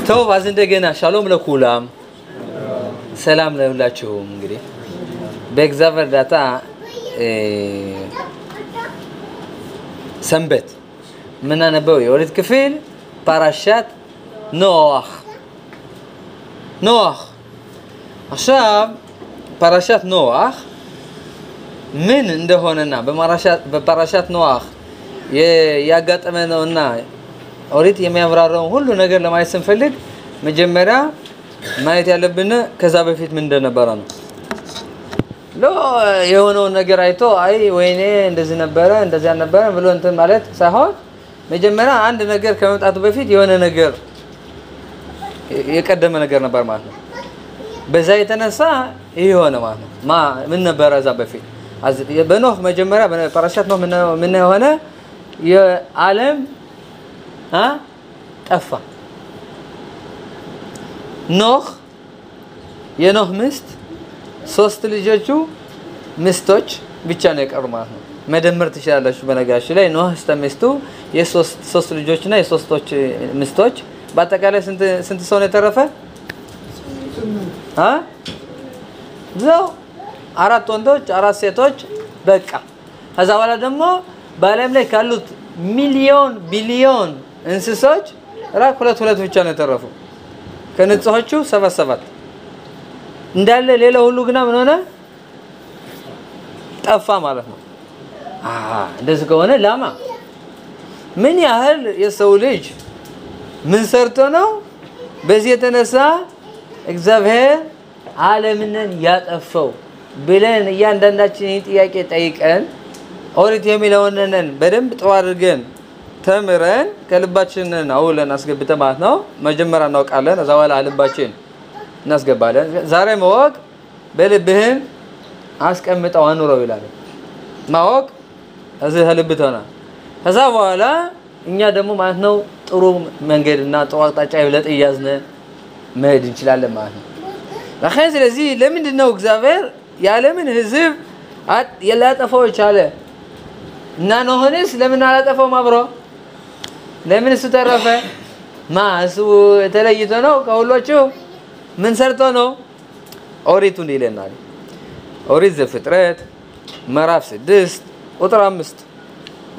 توب عايزين دقينا شالوم لكولام سلام لهلاچهم እንግዲህ በእግዚአብሔር ዳታ ሰንበት ምን አነበው የወሪት ክፍል ፓራሻት ኖህ עכשיו ፓራሻት ኖህ ምን እንደሆነና በፓራሻት ኖህ ያጋጠመነውና ኦሪት የሚያብራራው ሁሉ ነገር ለማየት ስንፈልግ መጀመሪያ ማየት ያለብን ከዛ በፊት ምን እንደነበረ ነው የሆነው ነገር አይቶ አይ ወይኔ እንደዚህ ነበረ ብሎ እንትን ማለት ሳይሆን መጀመሪያ አንድ ነገር ከመምጣቱ በፊት የሆነ ነገር የቀደመ ነገር ነበር ማለት ነው በዛ የተነሳ ይሄ ሆነ ማለት ነው ምን ነበር እዛ በፊት በኖህ መጀመሪያ በፓራሻት ኖህ ምን ሆነ የዓለም ጠፋ ኖህ የኖህ ሚስት ሶስት ልጆቹ ሚስቶች ብቻ ነው የቀሩ ማለት ነው መደመር ትችላላችሁ በነጋሽ ላይ ኖህ ስተሚስቱ የሶስት ልጆችና የሶስቶች ሚስቶች በአጠቃላይ ስንት ሰው ነው የተረፈ ዘው አራት ወንዶች አራት ሴቶች በቃ ከዛ በኋላ ደግሞ በዓለም ላይ ካሉት ሚሊዮን ቢሊዮን እንስሶች ሁለት ብቻ ነው የተረፉ ከነጽሆቹ 77 እንዳለ ሌላ ሁሉ ግና ምን ሆነ ጠፋ ማለት ነው እንደዚህ ከሆነ ላማ ምን ያህል የሰው ልጅ ምን ሰርቶ ነው በዚህ የተነሳ እግዚአብሔር ዓለምን ያጠፋው ብለን ያንዳንዳችን ጥያቄ ጠይቀን ኦሪት የሚለውንን በደንብ ጥሩ አድርገን ተምረን ከልባችን አውለን አስገብተን ማለት ነው መጀመሪያ እናውቃለን እዛው ላይ ልባችን እናስገባለን ዛሬ ማወቅ በልብህን አስቀምጠው አኑረው ይላል ማወቅ እዚህ ልብተና ከዛ በኋላ እኛ ደግሞ ማለት ነው ጥሩ መንገድና ጥሩ አቅጣጫ ይብለጥ ይያዝነ መሄድ እንችላለን ማለት ነው ለኸን ስለዚህ ለምንድን ነው እግዚአብሔር ያለምን ህዝብ ያላጠፋው ይቻለ እና ኖህንስ ለምን አላጠፋው ማብሮ ለምን እሱ ተረፈ ማሱ ተለይቶ ነው ከሁሎቹ ምን ሰርቶ ነው ኦሪቱን ይለናል ኦሪት ዘፍጥረት ምዕራፍ 6 ቁጥር 5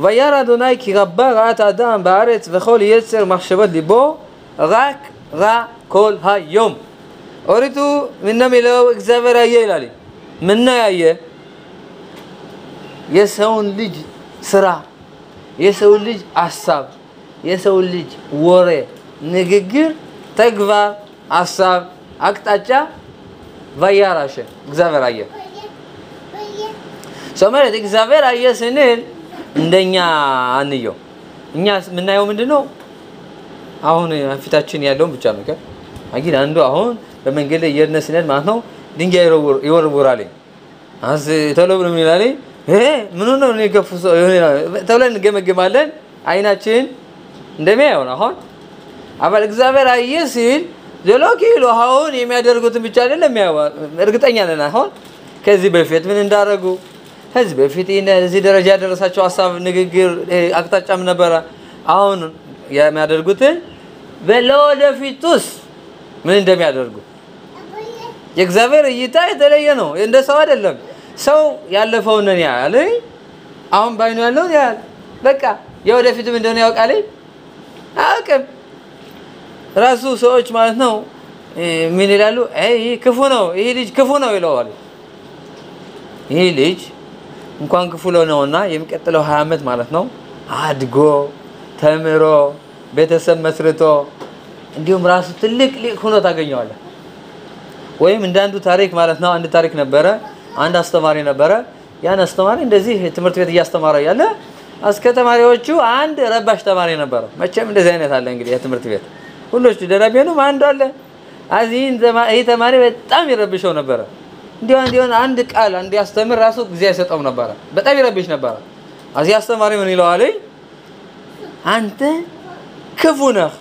וירא אדוני כי רבה רעת האדם בארץ וכל יצר מחשבות ליבו רק רע כל היום ኦሪቱ ምን ነው የሚለው እግዚአብሔር አየ ይላል ምን ነው ያየ የሰውን ልጅ ስራ የሰው ልጅ ሐሳብ የሰው ልጅ ወሬ ንግግር ተግባር ሐሳብ አቅጣጫ ወያራሽ እግዚአብሔር አየ ሰማለት እግዚአብሔር አየ ስንል እንደኛ አንየው እኛ ምናየው ምንድነው አሁን ፊታችን ያለው ብቻ ነው አጊን አንዱ አሁን በመንገድ ላይ የነስነን ማለት ነው ድንጋይ ይወርውራል አዝ ተለብሎ ምን ይላል ምን ነው ነው የገፉ ተብለን ገመገማለን አይናችን እንደሚያየው ነው አሁን አባል እግዚአብሔር አየ ሲል ዘሎኪሎ አሁን የሚያደርጉትን ብቻ አይደለም ያው እርግጠኛ ነን አሁን ከዚህ በፊት ምን እንዳረጉ ከዚህ በፊት እዚህ ደረጃ ያደረሳቸው ሐሳብ ንግግር አቅጣጫም ነበር አሁን የሚያደርጉትን በለወደፊቱስ ምን እንደሚያደርጉ የእግዚአብሔር እይታ የተለየ ነው እንደ ሰው አይደለም ሰው ያለፈው ነን ያለ አሁን ባይኑ ያለው ያል በቃ የወደፊት ምን እንደሆነ ያውቃል አቅም ራሱ ሰዎች ማለት ነው ምን ይላሉ አይ ክፉ ነው ይሄ ልጅ ክፉ ነው ይለዋል ይሄ ልጅ እንኳን ክፉ ነውና የሚቀጥለው 20 አመት ማለት ነው አድጎ ተምሮ ቤተሰብ መስርቶ እንዲሁም ራሱ ትልቅ ሊቅ ሆኖ ታገኘዋለህ ወይም እንዳንዱ ታሪክ ማለት ነው አንድ ታሪክ ነበረ አንድ አስተማሪ ነበረ ያን አስተማሪ እንደዚህ ትምህርት ቤት ያስተማረው ያለ አስከተማሪዎቹ አንድ ረባሽ ተማሪ ነበረ መቼም እንደዚህ አይነት አለ እንግዲህ የትምህርት ቤት ሁሉስ ደረቢያኑ አንዱ አለ አዚን ይሄ ተማሪ በጣም ይረብሽው ነበር እንዲያው አንድ ቃል አንድ ያስተምር ራሱ ጊዜ አይሰጠው ነበር በጣም ይረብሽ ነበር አዚ አስተማሪ ምን ይለዋል አንተ ክፉ ነህ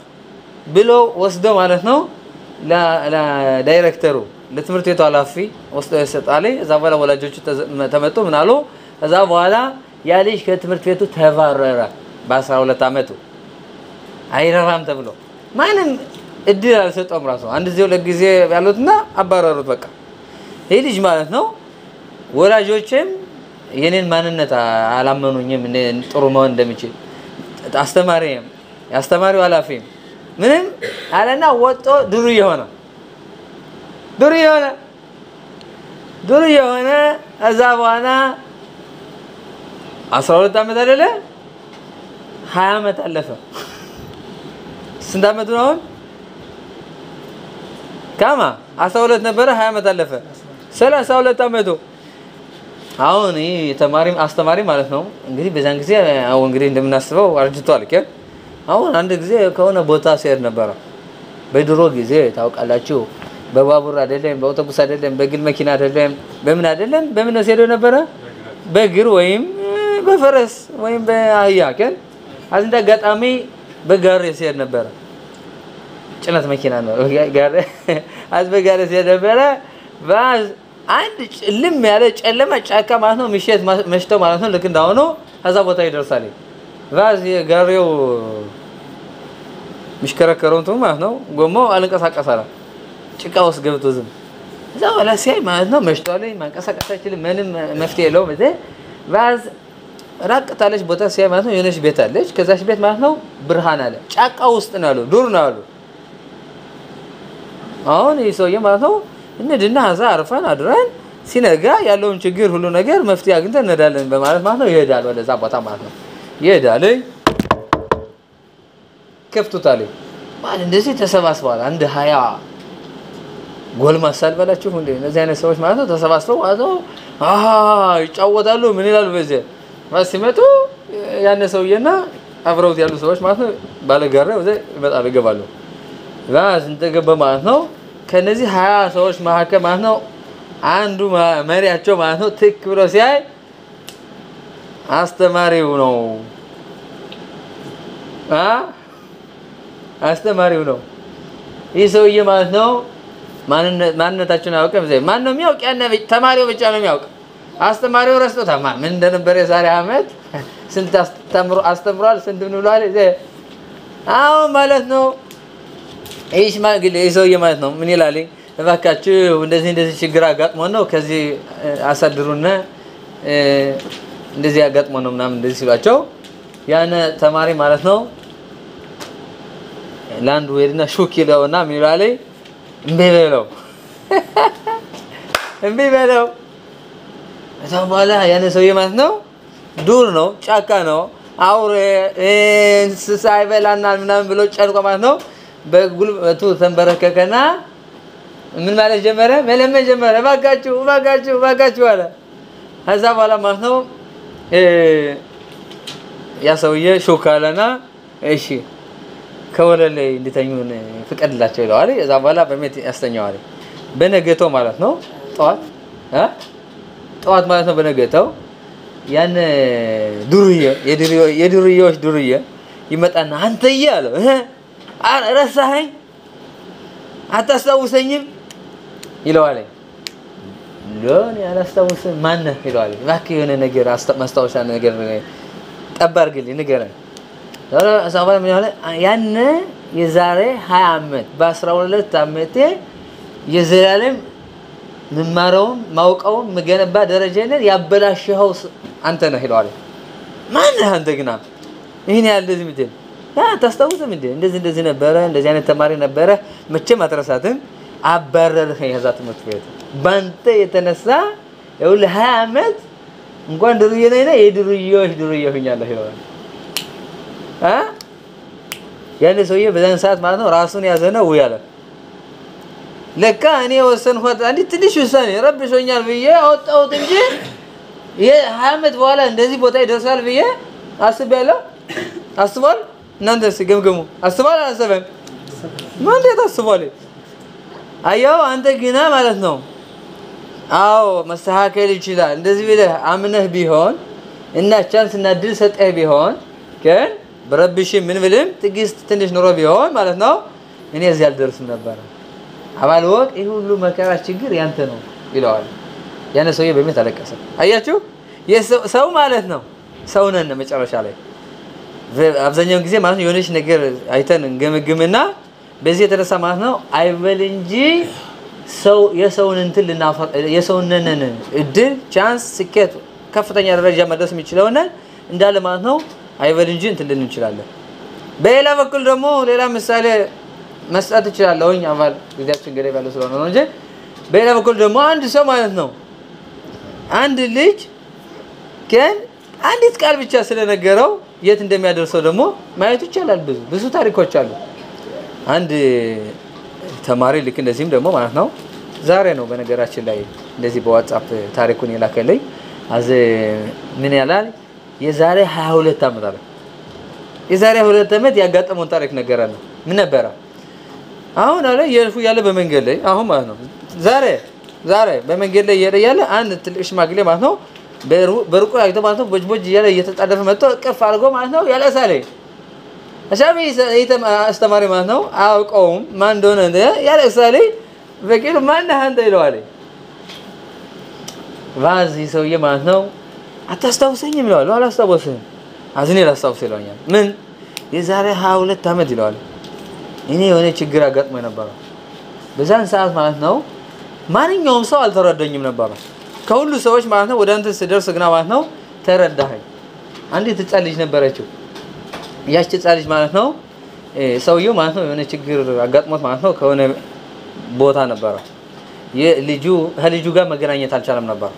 ብሎ ወስዶ ማለት ነው ለዳይሬክተሩ ለትምህርት ቤቱ ኃላፊ ወስዶ ይሰጣል እዛ በኋላ ወላጆቹ ተመጡ ምን አሉ እዛ በኋላ ያ ልጅ ከትምህርት ቤቱ ተባረረ በ12 አመቱ አይረባም ተብሎ ማንም እድል አልሰጠውም ራሱ አንድ ጊዜ ሁለት ጊዜ ያሉትና አባረሩት በቃ ይሄ ልጅ ማለት ነው ወላጆችም የኔን ማንነት አላመኑኝም ጥሩ መሆን እንደምችል አስተማሪም ያስተማሪው ኃላፊም ምንም አለና ወጦ ዱርዬ ሆነ እዛ በኋላ 12 አመት አይደለ 20 አመት አለፈ ስንት አመት ነው አሁን ካማ 12 ነበር 20 አመት አለፈ 32 አመቱ አሁን አስተማሪ ማለት ነው እንግዲህ በዛን ጊዜ አሁን እንግዲህ እንደምናስበው አርጅቷል ከ አሁን አንድ ጊዜ ከሆነ ቦታ ሲሄድ ነበር በድሮ ጊዜ ታውቃላችሁ በባቡር አይደለም በአውቶቡስ አይደለም በግል መኪና አይደለም በምን ሲሄድ ነበር በእግር ወይም በፈረስ ወይም በአህያ ከ አዝንዳ ጋጣሚ በጋሪ ሲሄድ ነበር ጭነት መኪና ነው ጋሪ በጋሪ ሲሄድ ነበር ባዝ አንድ ጭልም ያለ ጨለማ ጫካ ማለት ነው ምሽት መሽተው ማለት ነው ልክ እንዳሆነ ከዛ ቦታ ይደርሳል ባዝ የጋሪው ምሽከረከረው ማለት ነው ጎሞ አልንቀሳቀሳለ ጭቃ ውስጥ ገብቶ ዝም እዛው ወላ ሲያይ ማለት ነው መሽቷል ማንቀሳቀስ አይችልም ምንም መፍትሄ የለውም እዚህ ባዝ ራቅ ታለች ቦታ ሲያይ ማለት ነው የሆነች ቤት አለች ከዛች ቤት ማለት ነው ብርሃን አለ ጫካ ውስጥ ነው ያለው ዱር ነው ያለው አሁን ይሰውየ ማለት ነው እንድና ሀዛ አርፈን አድረን ሲነጋ ያለውን ችግር ሁሉ ነገር መፍትሄ አግኝተን እንሄዳለን በማለት ማለት ነው ይሄዳል ወደዛ ቦታ ማለት ነው ይሄዳል ከፍቱታል ማለት እንደዚህ ተሰባስበዋል አንድ 20 ጎልማሳ አልበላችሁ እንዴ እነዚህ አይነት ሰዎች ማለት ነው ተሰባስበው አዘው ይጫወታሉ ምን ይላሉ በዚህ ሲመጡ ያነ ሰውየና አብረውት ያሉ ሰዎች ማለት ነው ባለጋራው ወደ ይመጣሉ ይገባሉ ራስ እንተገበ ማለት ነው ከነዚህ 20 ሰዎች መካከል ማለት ነው አንዱ መሪያቸው ማለት ነው ትክ ብሎ ሲያይ አስተማሪው ነው አስተማሪው ነው ይህ ሰውዬ ማለት ነው ማንነታቸውን ያውቀም ዘይ ማን ነው የሚያውቅ ያነ ተማሪው ብቻ ነው የሚያውቅ አስተማሪው ረስቶታማ ምን እንደነበረ የዛሬ አመት ስንት አስተምሯል ስንት ብሏል ዘይ አው ማለት ነው እይሽ ማግለ ይሰውዬ ማለት ነው ምን ይላል እባካችሁ እንደዚህ ችግር አጋጥሞ ነው ከዚህ አሳድሩና እንደዚህ አጋጥሞ ነው ምናምን እንደዚህ ሲሏቸው ያነ ተማሪ ማለት ነው ላንድ ወይና ሹክ ይለውና ምን ይላል እምቢ በለው እዛው በኋላ ያነ ሰውዬ ማለት ነው ዱር ነው ጫካ ነው አውሬ እንስሳ ይበላናል ምናምን ብሎ ጨንቆ ማለት ነው በጉልበቱ ተንበረከከና ምን ማለት ጀመረ መለመን ጀመረ ባጋችሁ አለ ከዛ በኋላ ማለት ነው ያ ሰውዬ ሹካለና እሺ ከወለለ እንድተኙን ፍቀድላቸው ይላል እዛ በኋላ በመት ያስተኛዋል በነገተው ማለት ነው ጧት ማለት ነው በነገተው ያን የዱርዬዎች ዱርዬ ይመጣና አንተ ይያለው ረሳኸኝ አታስታውሰኝም ይለዋል ሎን ያላስታውሰኝ ማን ነው ይለዋል ባክ የሆነ ነገር ማስታወሻ ነገር ጠባርግልኝ ንገረኝ አሳባለ ምን ያለ ያነ የዛሬ 20 አመት በ12 አመቴ የዘላለም ምማረው ማውቀው መገነባ ደረጃነት ያበላሽኸው አንተ ነህ ይለዋል ማን አንተ ግና ይሄን ያለ እንደዚህ ምትል ታስታውሰም እንደዚህ ነበረ እንደዚህ አይነት ተማሪ ነበረ መቼም አትረሳትም አባረርኸኝ ከዛ ትምህርት ቤት ባንተ የተነሳ ይኸውል 20 አመት እንኳን ድርዬ ነኝ የድርዬ ሆኛለሁ ይለዋል ያለ ሰውዬ በዛን ሰዓት ማለት ነው ራሱን ያዘነው ያለ ለካ እኔ ወሰንኩት አንዲ ትንሽ ውሳኔ ረብሾኛል ብዬ አወጣሁት እንጂ የ20 አመት በኋላ እንደዚህ ቦታ ይደርሳል ብዬ አስባል እናንተ ሲገምገሙ አስባል አሰበም ማን ተታስባል አያው አንተ ግና ማለት ነው አው መስተካከል ይችላል እንደዚህ ብለህ አምነህ ቢሆን እና ቻንስ እና ድል ሰጠህ ቢሆን ከን በረብሽ ምን ብለም ትግስት ትንሽ ኑሮ ቢሆን ማለት ነው እኔ እዚህ አልደርስም ነበር አባል ወቅ ይሄ ሁሉ መከራ ችግር ያንተ ነው ይለዋል ያነ ሰውዬ በመት አለቀሰ አያችሁ የሰው ማለት ነው ሰው ነን መጨረሻ ላይ አብዛኛው ጊዜ ማለት ነው የሆነች ነገር አይተን እንገመግምና በዚህ የተነሳ ማለት ነው አይበል እንጂ ሰው የሰውን እንትን ልናፈር የሰውነን እድል ቻንስ ስኬት ከፍተኛ ደረጃ መድረስ የሚችለውና እንዳለ ማለት ነው አይበል እንጂ እንትን ልንል እንችላለን በሌላ በኩል ደግሞ ሌላ ምሳሌ መስጠት ይችላልኝ አባል ጊዜያችን ገደብ ያለው ስለሆነ ነው እንጂ በሌላ በኩል ደግሞ አንድ ሰው ማለት ነው አንድ ልጅ ግን አንዲት ቃል ብቻ ስለነገረው የት እንደሚያደርሰው ደግሞ ማየት ይችላል ብዙ ታሪኮች አሉ አንድ ተማሪ ልክ እንደዚህም ደግሞ ማለት ነው ዛሬ ነው በነገራችን ላይ እንደዚህ በዋትስአፕ ታሪኩን የላከልኝ አዘ ምን ያላል የዛሬ 22 አመት አለ የዛሬ 22 አመት ያጋጠመውን ታሪክ ነገራለ ምን ነበር አሁን አለ የልፉ ያለ በመንገድ ላይ አሁን ማለት ነው ዛሬ በመንገድ ላይ ያለ አንድ ትልቅ ሽማግሌ ማለት ነው በሩቁ አይቶ ማለት ነው ቦጅቦጅ ያለ እየተጣደፈ መጥቶ እቅፍ አድርጎ ማለት ነው ያለሳለ አሻቢ አስተማሪ ማለት ነው አውቀውም ማን እንደሆነ ያለሳለ በቂሉ ማን አንተ ይለዋል ቫዚ ሰውዬ ማለት ነው አታስታውሰኝም ይለዋል አላስታውሰኝም አዝኔ ላስታውስ ይለኛል ምን የዛሬ 22 አመት ይለዋል እኔ የሆነ ችግር አጋጥሞኝ ነበር በዛን ሰዓት ማለት ነው ማንኛውም ሰው አልተረዳኝም ነበር ከሁሉ ሰዎች ማለት ነው ወደ አንተ ስደርስ ግና ማለት ነው ተረዳኸኝ አንዲት ህፃን ልጅ ነበረችው ያቺ ህፃን ልጅ ማለት ነው ሰውየው ማለት ነው የሆነ ችግር አጋጥሞት ማለት ነው ከሆነ ቦታ ነበር የልጁ ጋር መገናኘት አልቻለም ነበር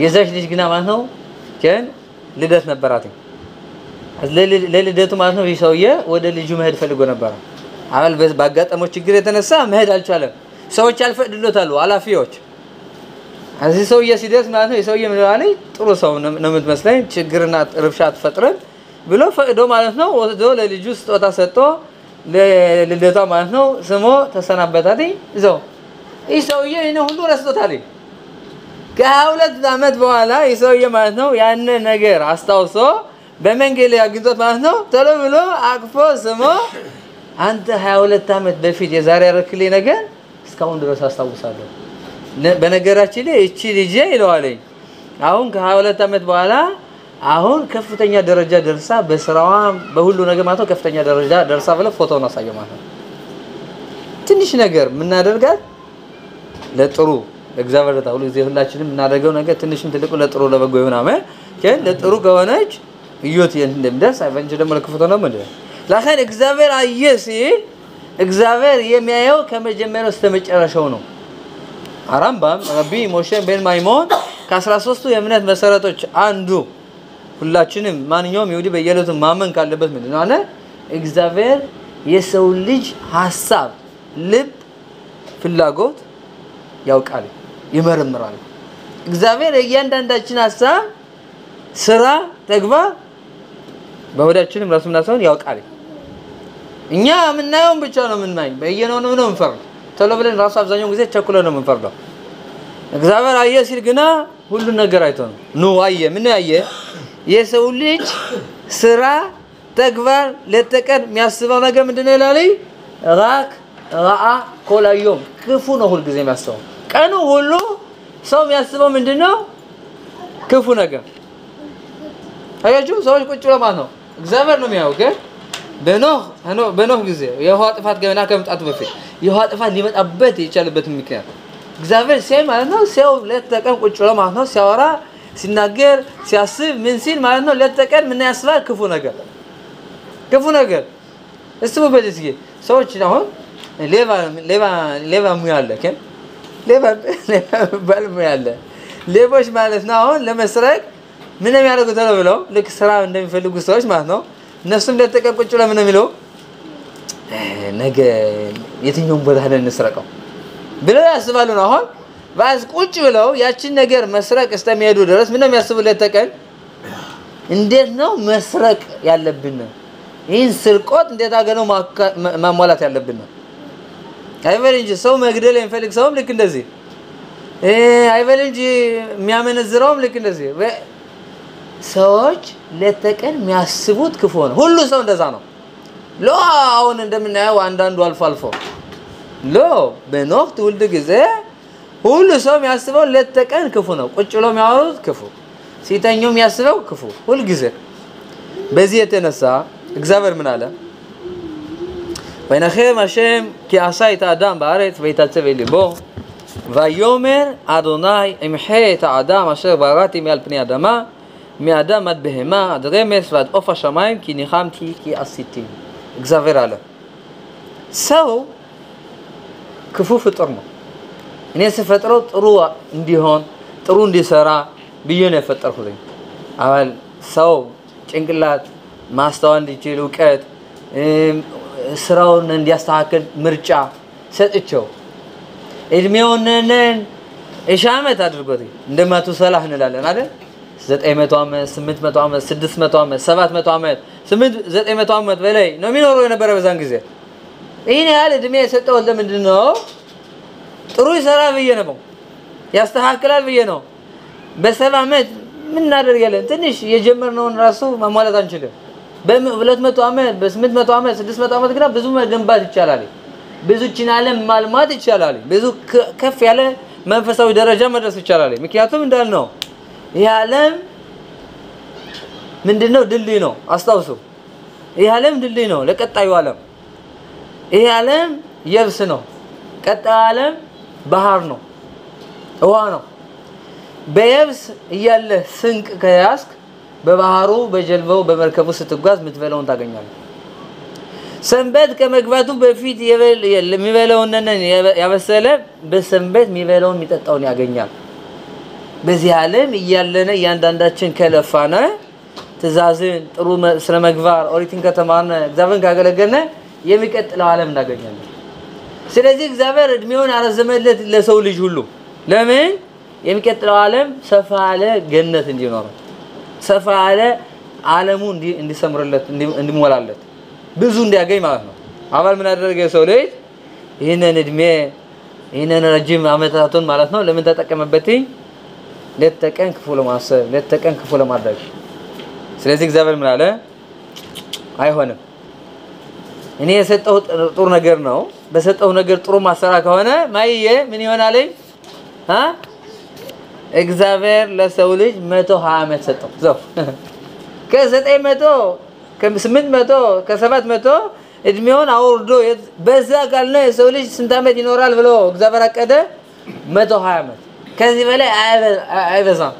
የዛች ልጅ ግና ማለት ነው ከን ልደት ነበራት ለልደቱ ማለት ነው ይሰውየ ወደ ልጁ መሄድ ፈልጎ ነበር አባል ባጋጠመው ችግር የተነሳ መሄድ አልቻለም ሰዎች አልፈቅድሎታል አላፊዎች አዚ ሰውየ ሲደርስ ማለት ነው ይሰውየ ምን ይላል ጥሩ ሰው ነው የምትመስለኝ ችግርና ረብሻ አትፈጥረን ብሎ ፈቅዶ ማለት ነው ወዶ ለልጁ ስጦታ ሰጥቶ ለልደቷ ማለት ነው ስሞ ተሰናበታት ይዘው ይሰውየ እኔ ሁሉ ረስቶታል ከሁለት አመት በኋላ ይሰውየ ማለት ነው ያን ነገር አስታውሶ በመንገድ ላይ አግኝቶት ማለት ነው ቶሎ ብሎ አቅፎ ስሞ አንተ 22 አመት በፊት የዛሬ ያረክልኝ ነገር እስካሁን ድረስ አስታውሳለሁ በነገራችን ላይ እቺ ልጅ ይለዋለኝ አሁን ከ22 አመት በኋላ አሁን ከፍተኛ ደረጃ ደርሳ በስራዋ በሁሉ ነገር ማለት ነው ከፍተኛ ደረጃ ደርሳ ብለ ፎቶውን አሳየ ማለት ነው ትንሽ ነገር ምን እናደርጋት ለጥሩ እግዚአብሔር ታውሉ ጊዜ ሁላችንም እናደርገው ነገር ትንሽም ትልቁ ለጥሩ ለበጎ ይሆናል ከን ለጥሩ ከሆነች ይዮት እንደምደርስ አይፈንጅ ደግሞ ለክፉት ነው ማለት ለኸን እግዚአብሔር አየሲ እግዚአብሔር የሚያየው ከመጀመሪያው እስከ መጨረሻው ነው አራምባም ረቢ ሞሼ ቤን ማይሞን ከ13ቱ የእምነት መሰረቶች አንዱ ሁላችንም ማንኛውም ይሁዲ በየለቱ ማመን ካለበት ምንድነው አለ እግዚአብሔር የሰው ልጅ ሐሳብ ልብ ፍላጎት ያውቃል ይመረምራል እግዚአብሔር እያንዳንዳችን ሐሳብ ስራ ተግባር በወዳችንም ራሱና ሰውን ያውቃል እኛ ምናየው ብቻ ነው ምንማኝ በየነው ነው እንፈርድ ቶሎ ብለን ራሱ አብዛኛው ጊዜ ቸኩለ ነው ምንፈርደው እግዚአብሔር አየ ሲል ግና ሁሉ ነገር አይቶ ነው አየ ምን አየ የሰው ልጅ ስራ ተግባር ለተቀን የሚያስበው ነገር ምንድነው ይላል ራክ ራአ ኮላዮም ክፉ ነው ሁሉ ጊዜ የሚያስበው ቀኑ ሁሉ ሰው የሚያስበው ምንድነው ክፉ ነገር አያችሁ ሰዎች ቁጭ ብለው ማለት ነው እግዚአብሔር ነው የሚያውቅ በኖህ ጊዜ የውሃ ጥፋት ገና ከመምጣቱ በፊት የውሃ ጥፋት ሊመጣበት የቻለበት ምክንያት እግዚአብሔር ሲያይ ማለት ነው ሰው ለተቀን ቁጭ ብሎ ማለት ነው ሲያወራ ሲናገር ሲያስብ ምን ሲል ማለት ነው ለተቀን ምን ያስባል ክፉ ነገር እስሙ በዚህ ሰዎች አሁን ሌባ ሙያለ ከን ሌባ ባልሙያለ ሌቦች ማለት ነው አሁን ለመስረቅ ምንም ያደርጉት ነው ልክ ስራ እንደሚፈልጉ ሰዎች ማለት ነው እነሱም ለተቀን ቁጭ ብለው ምን የሚለው ነገ የትኛውን ቦታ ሄደን እንስረቀው ብለው ያስባሉ ነው አሁን ባስ ቁጭ ብለው ያቺን ነገር መስረቅ እስከሚሄዱ ድረስ ምንም ያስቡለት ተቀን እንዴት ነው መስረቅ ያለብን ይህን ስርቆት እንዴት አገነው ማሟላት ያለብን አይበል እንጂ ሰው መግደል የሚፈልግ ሰውም ልክ እንደዚህ አይበል እንጂ የሚያመነዝረውም ልክ እንደዚህ ሰዎች ለተቀን የሚያስቡት ክፉ ነው ሁሉ ሰው እንደዛ ነው አሁን እንደምናየው አንዳንዱ አልፎ በኖህ ትውልድ ጊዜ ሁሉ ሰው የሚያስበው ለተቀን ክፉ ነው ቁጭ ብለው የሚያወሩት ክፉ ሲተኙ የሚያስበው ክፉ ሁሉ ጊዜ በዚህ የተነሳ እግዚአብሔር ምን አለ וינחם השם כי עשה את האדם בארץ ויתעצב אל ליבו ויאמר אדוני אמחה את האדם אשר בראתי מעל פני האדמה מאדם עד בהמה עד רמס ועד עוף השמיים כי ניחמתי כי עשיתי. እግዚአብሔር አለ ሰው ክፉ ፍጡር ነው። እኔ ስፈጥረው ጥሩ እንዲሆን ጥሩ እንዲሰራ ብዬ ነው የፈጠርኩት። አባል ሰው ጭንቅላት ማስተዋል እንዲችል ዕውቀት ስራውን እንዲያስተካክል ምርጫ ሰጥቼው እድሜውን እሻመት አድርጎት እንደማቱ ሰላህ እንላለን አይደል 900 ዓመት 800 ዓመት 600 ዓመት 700 ዓመት 900 ዓመት በላይ ነው የሚኖረው የነበረ በዛን ጊዜ ይሄን ያህል እድሜ የሰጠው ለምንድን ነው ጥሩ ይሰራ ብዬ ነው ያስተካክላል ብዬ ነው በ7 ዓመት ምን እናደርጋለን ትንሽ የጀመርነውን ራሱ ማሟላት አንችልም በ200 ዓመት በ800 ዓመት 600 ዓመት ግና ብዙ መገንባት ይቻላል ብዙ ቺናለም ማልማት ይቻላል ብዙ ከፍ ያለ መንፈሳዊ ደረጃ መድረስ ይቻላል ምክንያቱም እንዳልነው ይሄ ዓለም ምንድነው ድልድይ ነው አስተውሱ ይሄ ዓለም ድልድይ ነው ለቀጣዩ ዓለም ይሄ ዓለም የብስ ነው ቀጣዩ ዓለም ባህር ነው ውሃ ነው በየብስ እያለ ስንቅ ከያስክ በባህሩ በጀልባው በመርከቡ ስትጓዝ ምትበለውን ታገኛለህ ሰንበት ከመግባቱ በፊት የሚበለውን ያበሰለ በሰንበት የሚበለውን የሚጠጣውን ያገኛል በዚህ ዓለም እያለነ ያንዳንዳችን ከለፋነ ትዛዝን ጥሩ ስለ መግባር ኦሪቲን ከተማነ እግዚአብሔርን ካገለገለነ የሚቀጥለው ዓለም እናገኛለን ስለዚህ እግዚአብሔር እድሜውን አረዘመለት ለሰው ልጅ ሁሉ ለምን የሚቀጥለው ዓለም ሰፋ ያለ ገነት እንዲኖር ሰፋ ያለ ዓለሙ እንዲሰምርለት እንዲሞላለት ብዙ እንዲያገኝ ማለት ነው አባል ምን አደረገ ሰው ልጅ ይሄንን እድሜ ይሄንን ረጅም አመታቱን ማለት ነው ለምን ተጠቀመበት ለተቀን ክፉ ለማሰብ ለተቀን ክፉ ለማድረግ ስለዚህ እግዚአብሔር ምን አለ አይሆንም እኔ የሰጠው ጥሩ ነገር ነው በሰጠው ነገር ጥሩ ማሰራ ከሆነ ማይዬ ምን ይሆናል እግዚአብሔር ለሰው ልጅ 120 ዓመት ሰጠው ዘው ከ900 ከ800 ከ700 እድሜውን አውርዶ በዛ ቃል ነው የሰው ልጅ ስንት ዓመት ይኖራል ብሎ እግዚአብሔር አቀደ 120 ዓመት ከዚህ በላይ አይበዛም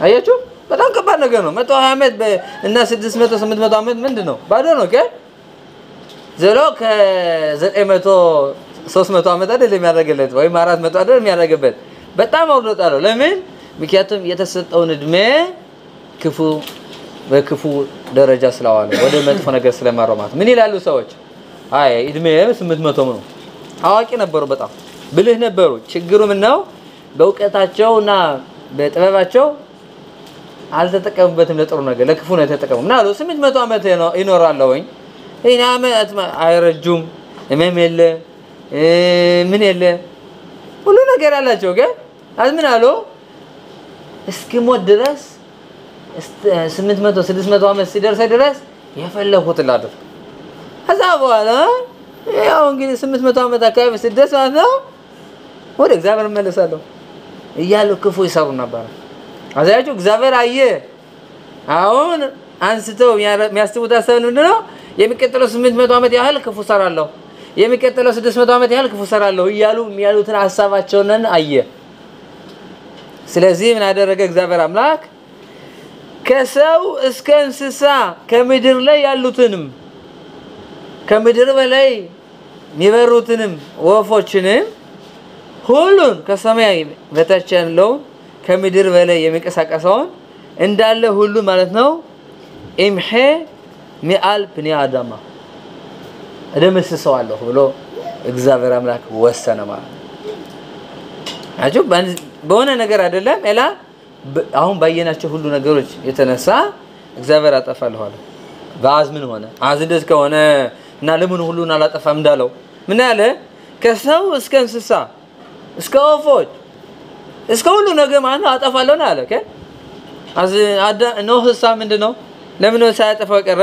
አያችሁ በጣም ከባድ ነገር ነው 120 ዓመት እና 600 800 ዓመት ምንድነው ባዶ ነው ዘሎ ከ900 300 ዓመት አይደለም የሚያደርግለት ወይ 400 አይደለም የሚያደርግበት በጣም አውርዶታል ለምን ምክንያቱም የተሰጠውን እድሜ ክፉ በክፉ ደረጃ ስለዋለ ወደ መጥፎ ነገር ስለማረማት ምን ይላሉ ሰዎች አይ እድሜ 800 ነው አዋቂ ነበሩ በጣም ብልህ ነበሩ ችግሩ ምን ነው በእውቀታቸውና በጥበባቸው አልተጠቀሙበትም ለጥሩ ነገር ለክፉ ነው የተጠቀሙ ምናሉ 800 ዓመት ይኖራለውኝ ይሄን ዓመት አይረጁም እመም የለ ምን የለ ሁሉ ነገር አላቸው ግን አዝምን አሉ እስኪሞት ድረስ 800 600 ዓመት ሲደርስ ድረስ የፈለኩት ላድር ከዛ በኋላ ያው እንግዲህ 800 ዓመት አካባቢ ሲደርስ ማለት ነው ወደ እግዚአብሔር መለሳለሁ እያሉ ክፉ ይሰሩ ነበር አዛያችሁ እግዚአብሔር አየ አሁን አንስተው የሚያስቡት አሰብ ምንድነው የሚቀጥለው 800 ዓመት ያህል ክፉ ሰራለሁ የሚቀጥለው 600 ዓመት ያህል ክፉ ሰራለሁ እያሉ የሚያሉትን ሐሳባቸውን አየ ስለዚህ ምን አደረገ እግዚአብሔር አምላክ ከሰው እስከ እንስሳ ከምድር ላይ ያሉትንም ከምድር በላይ የሚበሩትንም ወፎችንም ሁሉን ከሰማይ በታች ያለው ከምድር በላይ የሚንቀሳቀሰውን እንዳለ ሁሉ ማለት ነው ኢምሄ ሚአል ብኒ አዳማ እደመስሰዋለሁ ብሎ እግዚአብሔር አምላክ ወሰነ ማለት አጁ በሆነ ነገር አይደለም እላ አሁን ባየናቸው ሁሉ ነገሮች የተነሳ እግዚአብሔር አጠፋለሁ አለ ባዝ ምን ሆነ አዝ እንደዚህ ከሆነ እና ለምን ሁሉን አላጠፋም እንዳለው ምን ያለ ከሰው እስከ እንስሳ እስከ ወፎች እስከ ሁሉ ነገር ማለት አጠፋለሁ ነው አለ አዝ ኖህ ምንድነው ለምን ሳያጠፋው ቀረ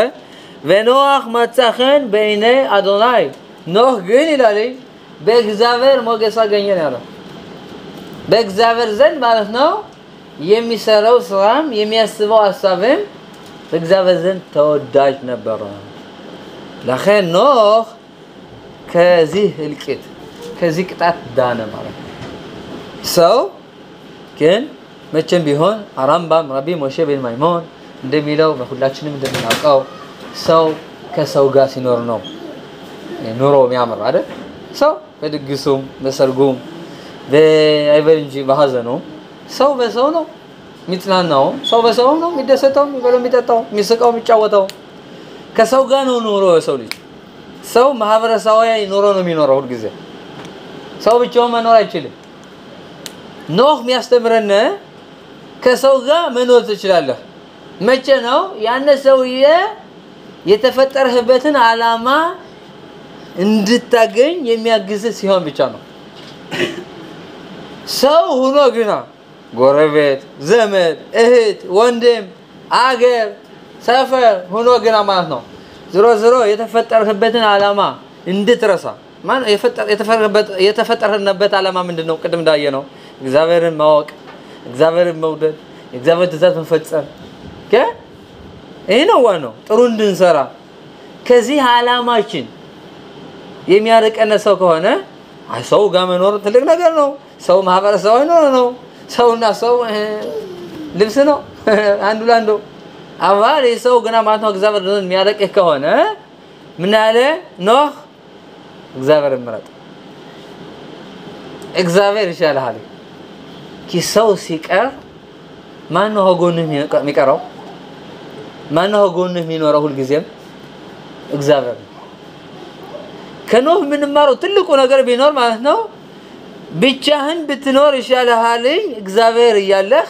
ወኖህ ማጻኸን በእኔ አዶናይ ኖህ ግን ይላል በእግዚአብሔር ሞገስ አገኘ ነው ያለው በእግዚአብሔር ዘንድ ማለት ነው የሚሰራው ስራም የሚያስበው ሐሳብም በእግዚአብሔር ዘንድ ተወዳጅ ነበር لخير نوح كزيه الكت كزيه قطعت دانا ማለት ሰው ግን መቼም ቢሆን አራምባም ረቢ ሞሼ ቤን ማይሞን እንደሚለው በሁላችንም እንደምናውቀው ሰው ከሰው ጋር ሲኖር ነው ኑሮ የሚያምር አይደል ሰው በድግሱም በሰርጉም በአይቨንጂ በሐዘኑ ሰው በሰው ነው ሚጽናናው ሰው በሰው ነው የሚደሰተው የሚበለው የሚጠጣው የሚስቀው የሚጫወተው ከሰው ጋር ነው ኑሮ ሰው ልጅ ሰው ማህበረሰባዊ ኑሮ ነው የሚኖረው ሁሉ ጊዜ ሰው ብቻውን መኖር አይችልም ኖህ የሚያስተምረን ከሰው ጋር መኖር ትችላለህ መቼ ነው ያነ ሰውዬ የተፈጠረህበትን ዓላማ እንድታገኝ የሚያግዝ ሲሆን ብቻ ነው ሰው ሆኖ ግና ጎረቤት ዘመድ እህት ወንድም አገር ሰፈር ሆኖ ግና ማለት ነው ዝሮ ዝሮ የተፈጠረህበትን ዓላማ እንድትረሳ ማን የተፈጠረህበት ዓላማ ምንድነው ቅድም እንዳየነው እግዚአብሔርን ማወቅ እግዚአብሔርን መውደድ እግዚአብሔር ትእዛዝ መፈጸም ይሄ ነው ዋናው ጥሩ እንድንሰራ ከዚህ ዓላማችን የሚያርቀነ ሰው ከሆነ ሰው ጋር መኖር ትልቅ ነገር ነው ሰው ማህበረሰባዊ ነው ሰውና ሰው ልብስ ነው አንዱ ላንዱ አባል ሰው ግና ማለት ነው እግዚአብሔር የሚያርቅ ከሆነ ምን አለ ኖህ እግዚአብሔር ምረጥ እግዚአብሔር ይሻላል ኪሰው ሲቀር ማን ነው ጎንህ የሚቀረው ማን ነው ጎንህ የሚኖረው ሁሉ ጊዜም እግዚአብሔር ከኖህ ምን ማረው ትልቁ ነገር ቢኖር ማለት ነው ብቻህን ብትኖር ይሻላል እግዚአብሔር ይያለህ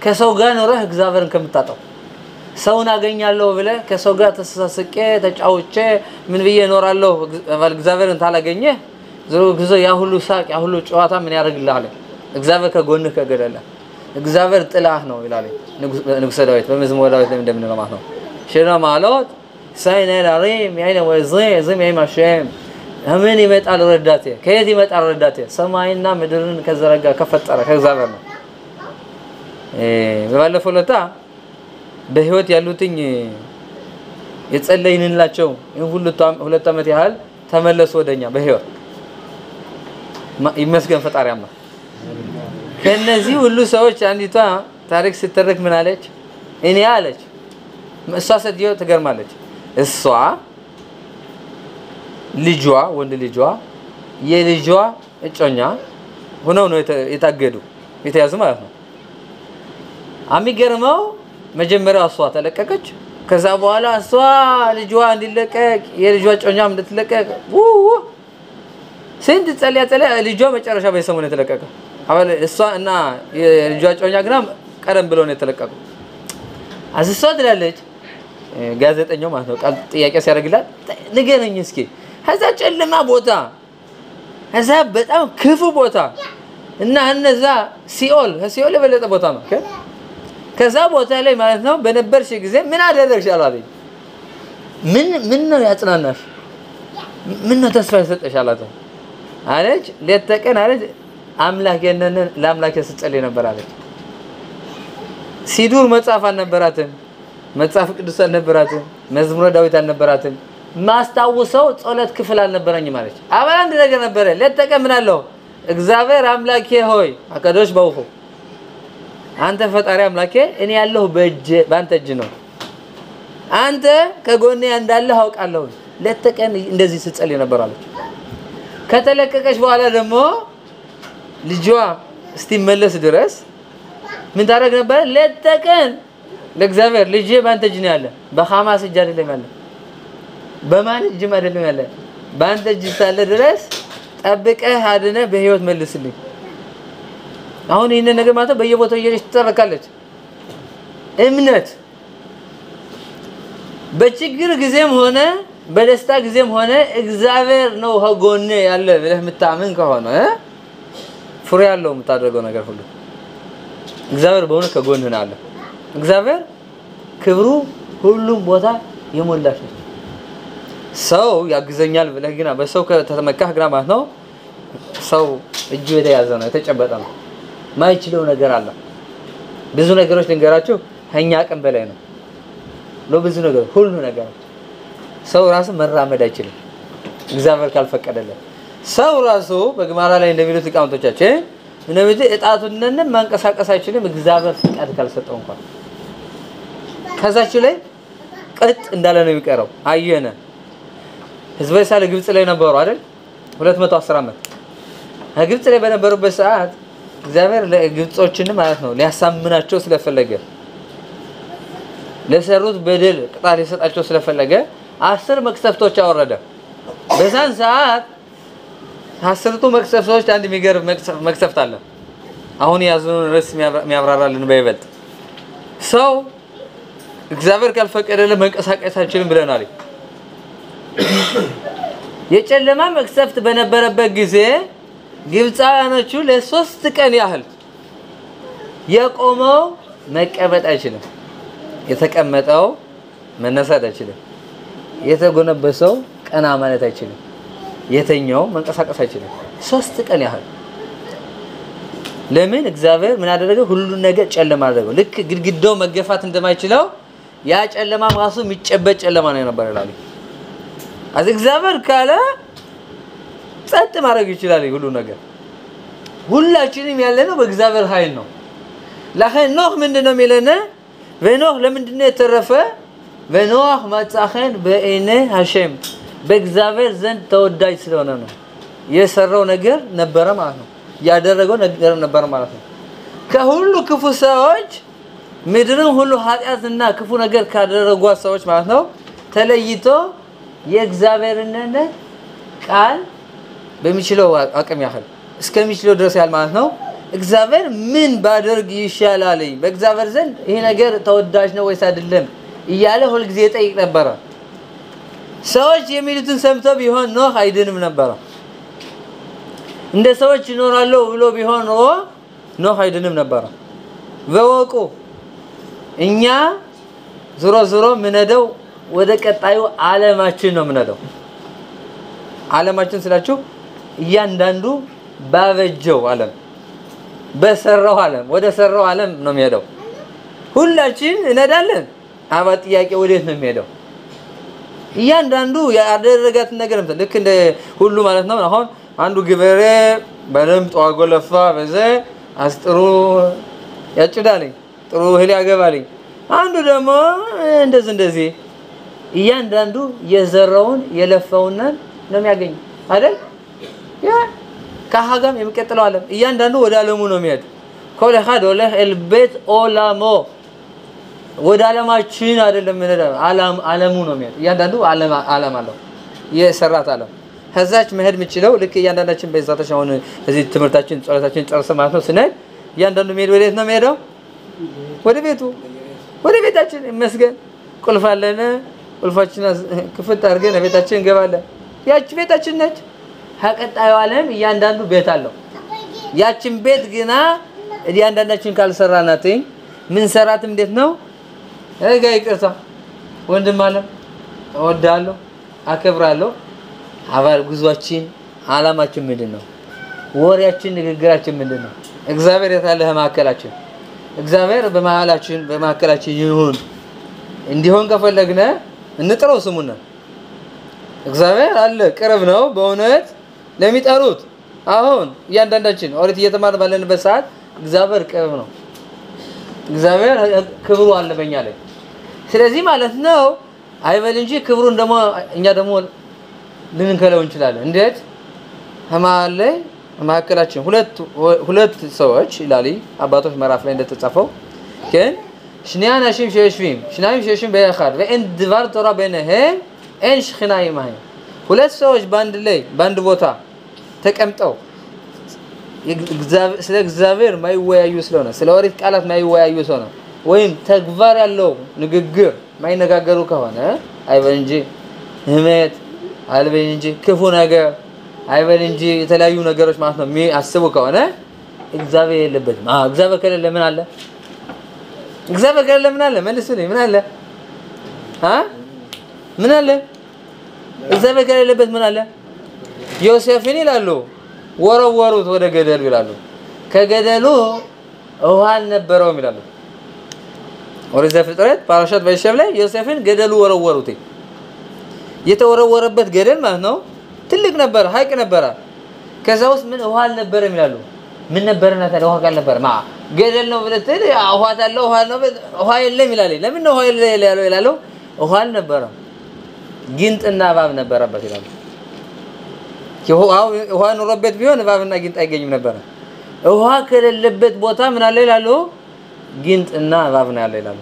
ከሰው ጋር ኖረህ እግዚአብሔርን ከምታጣው ሰውን አገኛለሁ ብለ ከሰው ጋር ተሳስቄ ተጫውቼ ምን ብዬ ኖራለሁ እግዚአብሔርን ታላገኘ ዝሮ ግዞ ያ ሁሉ ሳቅ ያ ሁሉ ጨዋታ ምን ያደርግልሃል እግዚአብሔር ከጎንህ ከገደለ እግዚአብሔር ጥላህ ነው ይላል ንጉስ ዳዊት በመዝሙረ ዳዊት ላይ እንደምንለው ማለት ነው ሽራ ማለት ሳይነል አሪም ያይነ ወዝይ ዝም ያይማሸም አመን ይመጣል ረዳቴ ከየት ይመጣል ረዳቴ ሰማይና ምድርን ከዘረጋ ከፈጠረ ከእግዚአብሔር ነው በባለፈው ለታ በህይወት ያሉትኝ የጸለይንላቸው ሁለት አመት ያህል ተመለሱ ወደኛ በህይወት ይመስገን ፈጣሪ አምላክ ከነዚህ ሁሉ ሰዎች አንዲቷ ታሪክ ስትተረክ ምን አለች እኔ አለች እሷ ሰዲዮ ተገርማለች እሷ ልጇ ወንድ ልጇ የልጇ እጮኛ ሆነው ነው የታገዱ የተያዙ ማለት ነው አሚገርመው መጀመሪያ እሷ ተለቀቀች ከዛ በኋላ እሷ ልጇ እንዲለቀቅ የልጇ እጮኛም እንድትለቀቅ ስንት ጸልያ ልጇ መጨረሻ በሰሞኑ ተለቀቀ አባለ እሷ እና የልጇ እጮኛ ግና ቀደም ብለው ነው የተለቀቁ አዝሷ ትላለች ጋዜጠኛው ማለት ነው ቃል ጥያቄ ሲያደርግላት ንገረኝ እስኪ ከዛ ጨለማ ቦታ ከዛ በጣም ክፉ ቦታ እና እነዛ ሲኦል የበለጠ ቦታ ነው ከዛ ቦታ ላይ ማለት ነው በነበርሽ ጊዜ ምን አደረግሽ አላለኝ ምን ነው ያጽናናሽ ምን ነው ተስፋ የሰጠሽ አላት አለች ለተቀን አለች አምላክ የነነ ለአምላክ ያስጸልይ ነበር አለች ሲዱር መጻፍ አልነበራትም መጽሐፍ ቅዱስ አልነበራትም መዝሙረ ዳዊት አልነበራትም ማስታውሰው ጸሎት ክፍል አልነበረኝ ማለት አባል አንድ ነገር ነበር ለተቀን ምን አለው እግዚአብሔር አምላኬ ሆይ አቀዶሽ ባውሁ አንተ ፈጣሪ አምላኬ እኔ ያለሁ ባንተ እጅ ነው አንተ ከጎኔ እንዳለህ አውቃለሁ ለተቀን እንደዚህ ስትጸልይ ነበር አለች ከተለቀቀሽ በኋላ ደግሞ ልጇ እስቲመለስ ድረስ ምን ታረግ ነበር ለተቀን ለእግዚአብሔር ልጄ ባንተ እጅ ነው ያለ በሐማስ እጅ አይደለም ያለ በማን እጅ አይደለም ያለ ባንተ እጅ ሳለ ድረስ ጠብቀህ አድነ በህይወት መልስልኝ አሁን ይሄን ነገር ማለት በየቦታው እየሄደች ተተረካለች እምነት በችግር ጊዜም ሆነ በደስታ ጊዜም ሆነ እግዚአብሔር ነው ከጎኔ ያለ ብለህ መታመን ከሆነ ፍሬ ያለው የምታደርገው ነገር ሁሉ እግዚአብሔር በእውነት ከጎንህ ነው አለ እግዚአብሔር ክብሩ ሁሉም ቦታ የሞላሽ ነው ሰው ያግዘኛል ብለህ ግና በሰው ከተመካህ ግና ማለት ነው ሰው እጁ የተያዘ ነው የተጨበጠ ነው ማይችለው ነገር አለ ብዙ ነገሮች ልንገራችሁ ከኛ አቅም በላይ ነው ለብዙ ነገር ሁሉ ነገር ሰው ራሱ መራመድ አይችልም እግዚአብሔር ካልፈቀደለት ሰው ራሱ በግማራ ላይ እንደሚሉት ሊቃውንቶቻችን ምንብት እጣቱንና ማንቀሳቀስ አይችልም እግዚአብሔር ፍቃድ ካልሰጠው እንኳን ከዛችሁ ላይ ቀጥ እንዳለ ነው የሚቀረው አየነ ህዝበ እስራኤል ግብጽ ላይ ነበሩ አይደል 210 ዓመት ግብጽ ላይ በነበሩበት ሰዓት እግዚአብሔር ለግብጾችን ማለት ነው ሊያሳምናቸው ስለፈለገ ለሰሩት በደል ቅጣት ሊሰጣቸው ስለፈለገ 10 መቅሰፍቶች አወረደ በዛን ሰዓት 10ቱ መቅሰፍቶች አንድ የሚገርም መቅሰፍት አለ አሁን ያዙን ርዕስ የሚያብራራልን በይበልጥ ሰው እግዚአብሔር ካልፈቀደለት መንቀሳቀስ አይችልም ብለናል የጨለማ መቅሰፍት በነበረበት ጊዜ ግብጻውያኖቹ ለ3 ቀን ያህል የቆመው መቀመጥ አይችልም የተቀመጠው መነሳት አይችልም የተጎነበሰው ቀና ማለት አይችልም የተኛው መንቀሳቀስ አይችልም 3 ቀን ያህል ለምን እግዚአብሔር ምን አደረገ ሁሉ ነገር ጨለማ አደረገው ልክ ግድግዳው መገፋት እንደማይችለው ያ ጨለማ ራሱ የሚጨበጥ ጨለማ ነው ነበር ይላል አዚ እግዚአብሔር ካለ ጸጥ ማድረግ ይችላል ሁሉ ነገር ሁላችንም ያለነው በእግዚአብሔር ኃይል ነው ለኸን ኖህ ምንድነው የሚለነ በኖህ ለምንድነው የተረፈ በኖህ ማጻኸን በእኔ ሐሸም በእግዚአብሔር ዘንድ ተወዳጅ ስለሆነ ነው የሰራው ነገር ነበር ማለት ነው ያደረገው ነገር ነበር ማለት ነው ከሁሉ ክፉ ሰዎች ምድርን ሁሉ ኃጢያትና ክፉ ነገር ካደረጉ ሰዎች ማለት ነው ተለይቶ የእግዚአብሔርን ቃል በሚችለው አቅም ያህል እስከሚችለው ድረስ ያህል ማለት ነው እግዚአብሔር ምን ባደርግ ይሻላል በእግዚአብሔር ዘንድ ይሄ ነገር ተወዳጅ ነው ወይስ አይደለም እያለ ሁሉ ጊዜ ጠይቅ ነበር ሰዎች የሚሉትን ሰምቶ ቢሆን ኖህ አይድንም ነበር እንደ ሰዎች ይኖራሉ ብሎ ቢሆን ኖህ አይድንም ነበር ወወቁ እኛ ዙሮ ምንነደው ወደ ቀጣዩ ዓለማችን ነው ምንነደው ዓለማችን ስላችሁ እያንዳንዱ ባበጀው ዓለም በሰራው ዓለም ወደ ሰራው ዓለም ነው የሚሄደው ሁላችን እንሄዳለን አባ ጥያቄ ወዴት ነው የሚሄደው እያንዳንዱ ያደረጋት ነገር ነው ልክ እንደ ሁሉ ማለት ነው አሁን አንዱ ግበሬ በደም ጧጎለፋ በዘ አስጥሩ ያጭዳልኝ ጥሩ እህል ያገባልኝ አንዱ ደግሞ እንደዚህ እያንዳንዱ የዘራውን የለፈውና ነው የሚያገኝ አይደል ያ ካሃጋም የሚቀጥለው ዓለም እያንዳንዱ ወደ ዓለሙ ነው የሚሄድ ኮለ ኻዶለ البيت ኦላሞ ወደ ዓለማችን አይደለም ዓለሙ ነው የሚሄድ እያንዳንዱ ዓለም አለው የሰራት ዓለም ከዛች መሄድ የምችለው ልክ እያንዳንዳችን በዛታችን አሁን እዚህ ትምርታችን ጸሎታችን ጨርሰን ማለት ነው ስንል እያንዳንዱ መሄድ ወዴት ነው የሚሄደው ወደ ቤታችን መስገን ቁልፍ አለና ቁልፋችን ክፍት አድርገን ቤታችን እንገባለን ያቺ ቤታችን ነች ሀቀጣዩ ዓለም እያንዳንዱ ቤት አለው ያቺን ቤት ግና እያንዳንዳችን ካልሰራናትኝ ምን ሰራትም እንዴት ነው ይቅርታ ወንድም አለ እወዳለሁ አከብራለሁ አባል ጉዟችን ዓላማችን ምንድነው ወሬያችን ንግግራችን ምንድነው እግዚአብሔር የታለህ ማከላችን እግዚአብሔር በመሐላችን ይሁን እንዲሆን ከፈለግነ እንጥረው ስሙና እግዚአብሔር አለ ቅርብ ነው በእውነት ለሚጠሩት አሁን እያንዳንዳችን ኦሪት እየተማረ ባለንበት ሰዓት እግዚአብሔር ቅርብ ነው እግዚአብሔር ክብሩ አለ በእኛ ላይ ስለዚህ ማለት ነው አይበል እንጂ ክብሩን ደግሞ እኛ ደግሞ ልንከለው እንችላለን እንዴት ህማለ ማከላችን ሁለት ሰዎች ይላል አባቶች መራፍ ላይ እንደተጻፈው ግን شنيان اشيم شيشفيم شنايم شيشفيم بيخار وان دvar tora بينهم ان شخناي ማይ ሁለት ሰዎች ባንድ ቦታ ተቀምጠው ስለ እግዚአብሔር ማይወያዩ ስለሆነ ስለ ኦሪት ቃላት ማይወያዩ ስለሆነ ወይም ተግባር ያለው ንግግር ማይነጋገሩ ከሆነ አይበል እንጂ ህመት አይበል እንጂ ክፉ ነገር አይበል እንጂ የተለያዩ ነገሮች ማለት ነው የሚያስቡ ከሆነ እግዚአብሔር የለበትም እግዚአብሔር ከሌለ ምን አለ እግዚአብሔር ከሌለ ምን አለ መልሱልኝ ምን አለ ምን አለ እግዚአብሔር ከሌለበት ምን አለ ዮሴፍን ይላሉ ወረወሩት ወደ ገደል ይላሉ ከገደሉ ውሃ አልነበረውም ይላሉ ኦሪት ዘፍጥረት ፓራሻት በይሸብ ላይ ዮሴፍን ገደሉ ወረወሩት የተወረወረበት ገደል ማለት ነው ትልቅ ነበር ሀይቅ ነበር ከዛ ውስጥ ምን ውሃ አልነበረም ይላሉ ምን ነበርና ታዲያ ውሃ ካልነበር ማ ገደል ነው ብለህ ውሃ ታለው ውሃ ነው ውሃ የለም ይላል ለምን ነው ውሃ የለም ይላሉ ውሃ አልነበረም ጊንጥና እባብ ነበረበት ይላሉ ውሃ ኖሮበት ቢሆን እባብና ጊንጥ አይገኝም ነበር ውሃ ከሌለበት ቦታ ምን አለ ይላሉ ጊንጥና እባብ ነው ያለ ይላሉ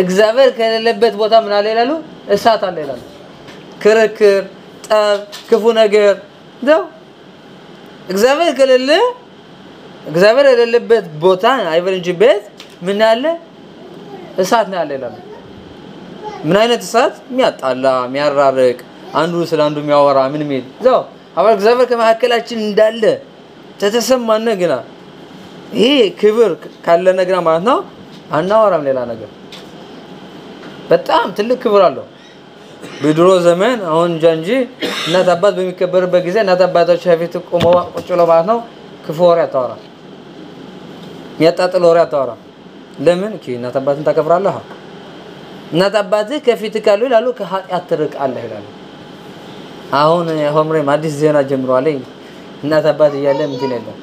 እግዚአብሔር ከሌለበት ቦታ ምን አለ ይላሉ እሳት አለ ይላሉ ክርክር ጠብ ክፉ ነገር ነው እግዚአብሔር ከሌለ እግዚአብሔር የሌለበት ቦታ አይበል እንጂ ቤት ምን አለ እሳት ነው ያለ ይላሉ ምን አይነት እሳት የሚያጣላ የሚያራርቅ አንዱ ስለ አንዱ የሚያወራ ምን የሚል ዘው አባል እግዚአብሔር ከመሐከላችን እንዳለ ተተሰማነ ግና ይሄ ክብር ካለ ነገር ማለት ነው አናወራም ሌላ ነገር በጣም ትልቅ ክብር አለው በድሮ ዘመን አሁን ጃንጂ እናት አባት በሚከበርበት ጊዜ እናት አባቶች ፊት ቆመው ቁጭ ብለው ማለት ነው ክፉ ወሬ አታወራ የሚያጣጥል ወሬ አታወራ ለምን እኪ እናት አባትን ታከብራለህ እናት አባትህ ከፊት ካሉ ይላሉ ከኃጢአት ትርቃለህ ይላሉ አሁን ሆምሬ አዲስ ዜና ጀምሯል እናት አባት እያለ እንትን የለም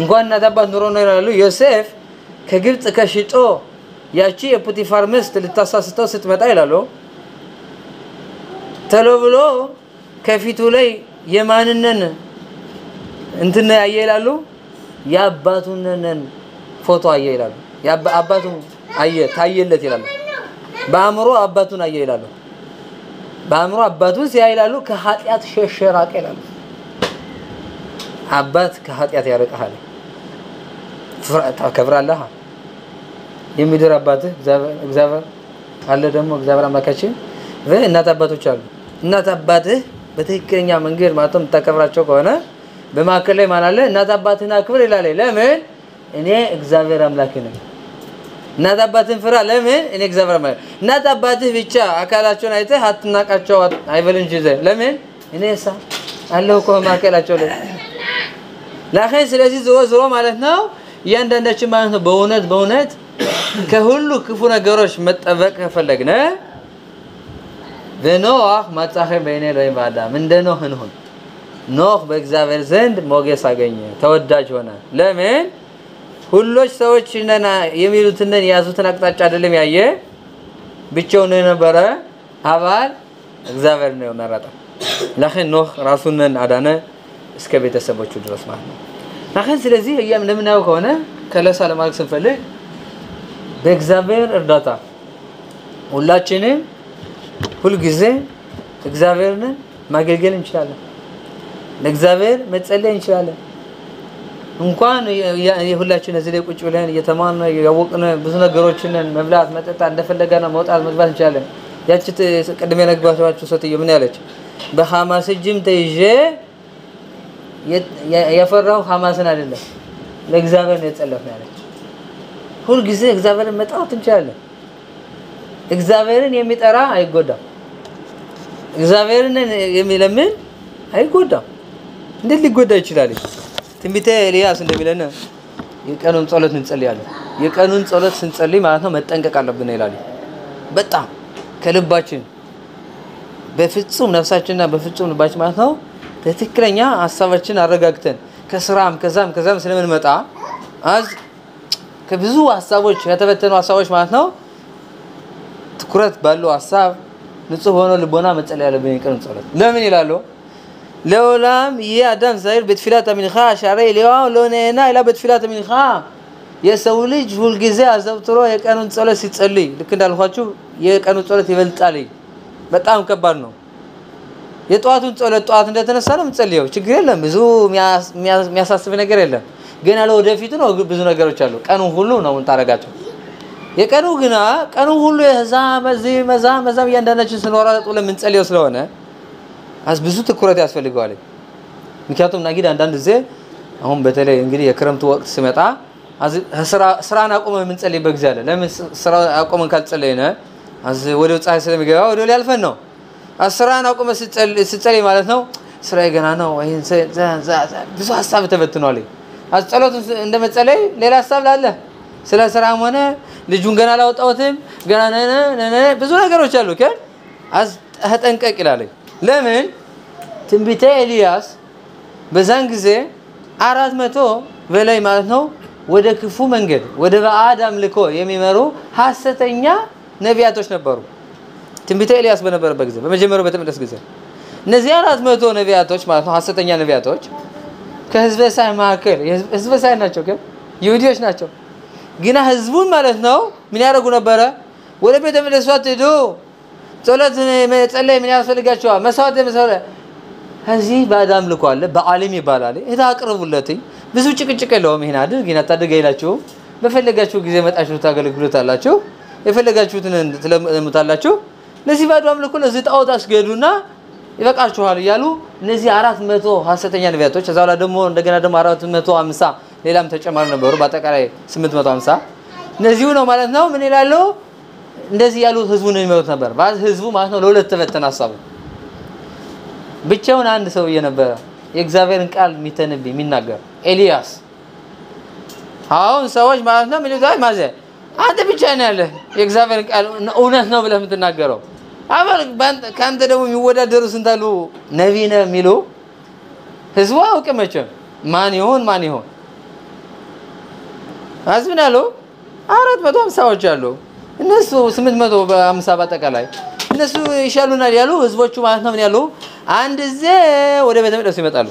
እንኳን እናት አባት ኑሮ ነው ይላሉ ዮሴፍ ከግብጽ ከሽጦ ያቺ የፖቲፋር ሚስት ልታሳስተው ስትመጣ ይላሉ ተለብሎ ከፊቱ ላይ የማንነን እንትን ያየ ይላሉ ያባቱነን ፎቶ አየ ይላሉ ያባቱ አየ ታየለት ይላሉ በአእምሮ አባቱን አየ ይላሉ በአእምሮ አባቱን ሲያይ ይላሉ ከኃጢአት ሸሸራቀ ይላሉ አባት ከኃጢአት ያርቃል ታከብራለህ የሚድር አባትህ እግዚአብሔር አለ ደግሞ እግዚአብሔር አምላካችን እናት አባቶች አሉ እናት አባትህ በትክክለኛ መንገድ ማለትም ተከብራቸው ከሆነ በማከለ ላይ ማን አለ እናት አባትህን አክብር ይላል ለምን እኔ እግዚአብሔር አምላክ ነኝ እናት አባትህን ፍራ ለምን እኔ እግዚአብሔር አምላክ እናት አባትህ ብቻ አካላቸውን አይተህ አትናቃቸው አይበል እንጂ ለምን እኔሳ አለው እኮ ማከላቸው ላይ ለአኺር ስለዚህ ዝሮ ማለት ነው ያንዳንዳችን ማለት ነው በእውነት ከሁሉ ክፉ ነገሮች መጠበቅ ከፈለግነ በኖህ ማጻኸ በእኔ ላይ ባዳም እንደኖህ እንሁን ኖህ በእግዚአብሔር ዘንድ ሞገስ አገኘ ተወዳጅ ሆነ ለምን ሁሉች ሰዎች ነና የሚሉትን ያዙትን አቅጣጫ አይደለም ያየ ብቻውን የነበረ አባል እግዚአብሔር ነው መረጠው ለኸን ኖህ ራሱን አዳነ እስከ ቤተሰቦቹ ድረስ ማለት ነው ለኸን ስለዚህ እያም ለምናው ከሆነ ከለሳ ለማድረግ ስንፈልግ በእግዚአብሔር እርዳታ ሁላችንም ሁሉ ጊዜ እግዚአብሔርን ማገልገል እንችላለን ለእግዚአብሔር መጸለይ እንችላለን እንኳን የሁላችን እዚህ ላይ ቁጭ ብለን እየተማርነ ያወቅነ ብዙ ነገሮችን መብላት መጠጣት እንደፈለገና መውጣት መግባት እንችላለን ያቺ ቀድሜ ነግባታችሁ ሰትዩ ምን ያለች በሐማስ እጅም ተይዤ ያፈራው ሐማስን አይደለም ለእግዚአብሔር ነው የጸለፈው ያለች ሁሉ ጊዜ እግዚአብሔርን መጣት እንችላለን እግዚአብሔርን የሚጠራ አይጎዳም እግዚአብሔርን የሚለምን አይጎዳም እንዴት ሊጎዳ ይችላል ትንቢተ ኤልያስ እንደሚለና የቀኑን ጸሎት እንጸልያለን የቀኑን ጸሎት ስንጸልይ ማለት ነው መጠንቀቅ አለብን ይላል በጣም ከልባችን በፍጹም ነፍሳችንና በፍጹም ልባችን ማለት ነው በትክክለኛ ሐሳባችን አረጋግተን ከስራም ከዛም ስለምንመጣ አዝ ከብዙ ሐሳቦች የተበተኑ ሐሳቦች ማለት ነው ትኩረት ባለው ሐሳብ ንጹህ ሆኖ ልቦና መጸለይ ያለብን የቀኑን ጸሎት ለምን ይላሉ ለውላም ያዳም ዛይር በትፊላት ምንኻ ሻሬ ሊዋው ለኔና ኢላ በትፊላት ምንኻ የሰው ልጅ ሁሉ ጊዜ አዘውትሮ የቀኑን ጸሎት ሲጸልይ ልክ እንዳልኳችሁ የቀኑን ጸሎት ይበልጣል በጣም ከባድ ነው የጧቱን ጸሎት ጧት እንደተነሳ ነው የምጸልየው ችግር የለም ብዙ የሚያሳስብ ነገር የለም ግን አለ ወደፊት ነው ብዙ ነገሮች አሉ ቀኑ ሁሉ ነው እንታረጋቸው የቀኑ ግና ቀኑ ሁሉ መዛም ያንዳንዳችን ስንወራረጥ ለምንጸልየው ስለሆነ ብዙ ትኩረት ያስፈልጋል ምክንያቱም ናጊድ አንዳንድ ጊዜ አሁን በተለይ እንግዲህ የክረምቱ ወቅት ሲመጣ ስራን አቆመን የምንጸልይበት ጊዜ አለ ለምን ስራ አቆመን ካልጸለይነ ወደ ፀሐይ ስለሚገባ ወደ ሊያልፈን ነው ስራን አቆመን ሲጸልይ ማለት ነው ስራዬ ገና ነው ይሄን ብዙ ሐሳብ ተበትኗል ጸሎት እንደመጸለይ ሌላ ሐሳብ አለ ስለ ስራም ሆነ ልጁን ገና ላውጣውትም ገና ብዙ ነገሮች አሉ ከ ተጠንቀቅ ይላል ለምን ትንቢተ ኤልያስ በዛን ጊዜ 400 በላይ ማለት ነው ወደ ክፉ መንገድ ወደ ባዕድ አምልኮ የሚመሩ ሐሰተኛ ነቢያቶች ነበሩ ትንቢተ ኤልያስ በነበረበት ጊዜ በመጀመሪያው ቤተ መቅደስ ጊዜ እነዚህ 400 ነቢያቶች ማለት ነው ሐሰተኛ ነቢያቶች ከህዝበ እስራኤል መካከል ህዝበ እስራኤል ናቸው ይሁዲዎች ናቸው ግና ህዝቡን ማለት ነው ምን ያደርጉ ነበር ወደ ቤተ መቅደስ ሄዱ ጸሎት መጸለይ ምን ያስፈልጋቸዋል መስዋዕት መስዋዕት እዚህ ባዕድ አምልኮ አለ በዓለም ይባላል እታ አቅርቡለት ብዙ ጭቅጭቅ የለውም ይሄን አድርግ ይሄን አታድርግ ይላችሁ በፈለጋችሁ ጊዜ መጣችሁ ታገለግሉታላችሁ የፈለጋችሁትን ትለሙታላችሁ ለዚህ ባዕድ አምልኮ ለዚህ ጣዖት አስገዱና ይበቃችኋል ይያሉ እነዚህ 400 ሐሰተኛ ነቢያቶች እዛው ደግሞ እንደገና ደግሞ 450 ሌላም ተጨማሪ ነበሩ በአጠቃላይ 850 እነዚሁ ነው ማለት ነው ምን ይላሉ እንደዚህ ያሉ ህዝቡን የሚመሩት ነበር ባዝ ህዝቡ ማለት ነው ለሁለት ተበተነ ሐሳቡ ብቻውን አንድ ሰው የነበረ የእግዚአብሔርን ቃል የሚተነብይ የሚናገር ኤልያስ አሁን ሰዎች ማለት ነው ምን ይላል ማዘ አንተ ብቻ ነህ ያለ የእግዚአብሔርን ቃል እውነት ነው ብለህ የምትናገረው አባል ካንተ ደግሞ የሚወዳደሩ ስንታሉ ነብይ ነው የሚሉ ህዝቡ አውቀመቸው ማን ይሆን አዝብናሉ 450 ሰዎች አሉ እነሱ 850 በአጠቃላይ እነሱ ይሻሉናል ያሉ ህዝቦቹ ማለት ነው ምን ያሉ አንድ ዜ ወደ ቤተ መቅደስ ይመጣሉ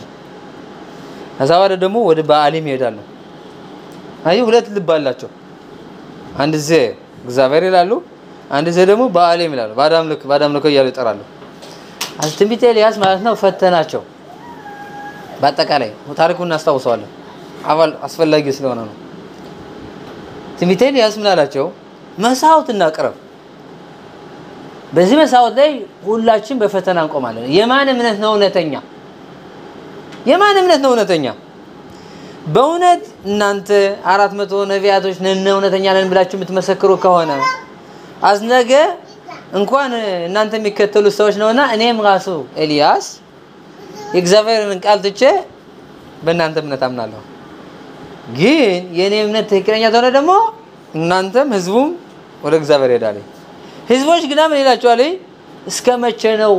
አዛዋደ ደግሞ ወደ በዓሊም ይሄዳሉ አይ ሁለት ልብ አላቸው አንድ ዜ እግዚአብሔር ይላሉ አንድ ዜ ደግሞ በዓሊም ይላሉ ባዳም ልክ ይያሉ ይጠራሉ ትንቢተ ኤልያስ ማለት ነው ፈተናቸው በአጠቃላይ ታሪኩን እናስታውሰዋለን አባል አስፈላጊ ስለሆነ ነው ትንቢተ ኤልያስ ምን አላቸው መስዋዕት እናቀርብ በዚህ መስዋዕት ላይ ሁላችን በፈተና እንቆማለን የማን እምነት ነው እውነተኛ በእውነት እናንተ 400 ነቢያቶች ነን እውነተኛ ነን ብላችሁ የምትመሰክሩ ከሆነ አዝነገ እንኳን እናንተ የሚከተሉ ሰዎች ነውና እኔም ራሱ ኤልያስ የእግዚአብሔርን ቃል ትቼ በእናንተ እምነት አምናለሁ ግን የኔ እምነት ትክክለኛ ተሆነ ደግሞ እናንተም ህዝቡም ወደ እግዚአብሔር ይሄዳሉ ህዝቦች ግን ምን ይላቸዋል እስከ መቼ ነው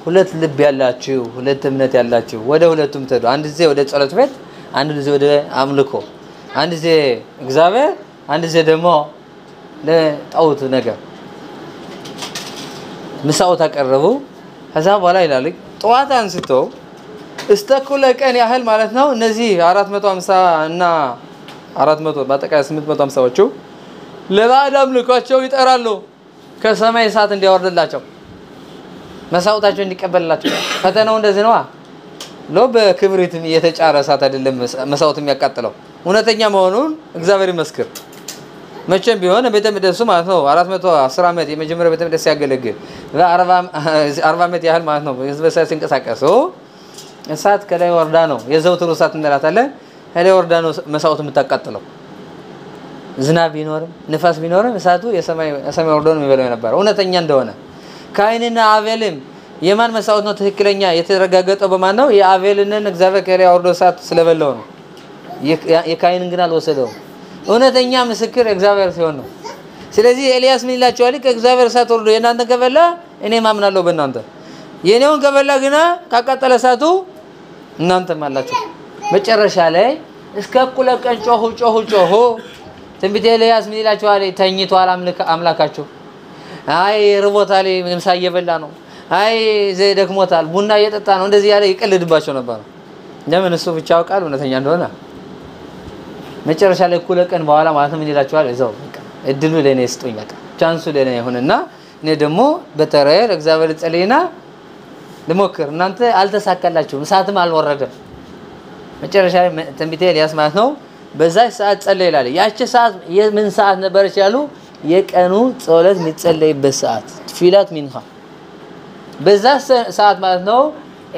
ሁለት ልብ ያላችሁ ሁለት እምነት ያላችሁ ወደ ሁለቱም ተዱ አንድ ጊዜ ወደ ጸሎት ቤት አንድ ጊዜ ወደ አምልኮ አንድ ጊዜ እግዚአብሔር አንድ ጊዜ ደግሞ ለጣዖት ነገር መስዋዕት አቀረቡ ከዛ በኋላ ይላል ጧት አንስተው እስተኩለ ቀን ያህል ማለት ነው እነዚህ 450 እና 400 በአጠቃላይ 850 ሰዎቹ ለባዕድ አምልኮአቸው ይጠራሉ ከሰማይ እሳት እንዲያወርድላቸው መስዋዕታቸው እንዲቀበልላቸው ፈተናው እንደዚህ ነው በክብሪትም የተጫረ እሳት አይደለም መስዋዕት የሚያቃጥለው እውነተኛ መሆኑን እግዚአብሔር ይመስክር መቼም ቢሆን ቤተ መቅደሱ ማለት ነው 410 ዓመት የመጀመሪያው ቤተ መቅደስ ያገለግል 40 ዓመት ያህል ማለት ነው ህዝበ እስራኤል ሲንቀሳቀሱ እሳት ከላይ ወርዳ ነው የዘውትሩ እሳት እንላታለን ከላይ ወርዳ ነው መስዋዕት የምታቃጥለው ዝናብ ቢኖርም ንፋስ ቢኖርም እሳቱ የሰማይ ወርዶ ነው የሚበለው ነበር እውነተኛ እንደሆነ ካይንና አቤልም የማን መስዋዕት ነው ትክክለኛ የተረጋገጠው በማን ነው የአቤልን እግዚአብሔር ከላይ ወርዶ እሳት ስለበለው ነው የካይንን ግን አልወሰደው እውነተኛ ምስክር እግዚአብሔር ሲሆን ነው ስለዚህ ኤልያስ ምን ይላቸዋል ከእግዚአብሔር እሳት ወርዶ የናንተ ከበላ እኔ ማምናለሁ በእናንተ የኔውን ከበላ ግና ካቃጠለ እሳቱ እናንተ ማላችሁ መጨረሻ ላይ እስከ እኩለ ቀን ጮሁ ትንቢተ ኤልያስ ምን ይላቸዋል ተኝቷል አምላካችሁ አይ ርቦታል ምሳ እየበላ ነው አይ ደክሞታል ቡና እየጠጣ ነው እንደዚህ ያለ ይቀልድባቸው ነበር ለምን እሱ ብቻ ያውቃል እውነተኛ እንደሆነ መጨረሻ ላይ እኩለ ቀን በኋላ ማለት ምን ይላቸዋል እዛው በቃ እድሉ ለኔ ስጡኝ በቃ ቻንሱ ለኔ ይሁንና እኔ ደግሞ በተራየ እግዚአብሔር ጸልይና ለሞክር እናንተ አልተሳካላችሁም እሳትም አልወረደም መጨረሻ ላይ ትንቢተ ኤልያስ ማለት ነው በዛ ሰዓት ጸለይ ይላል ያቺ ሰዓት የምን ሰዓት ነበርች ያሉ የቀኑ ጸሎት የሚጸለይበት ሰዓት ፊላት ሚንሃ በዛ ሰዓት ማለት ነው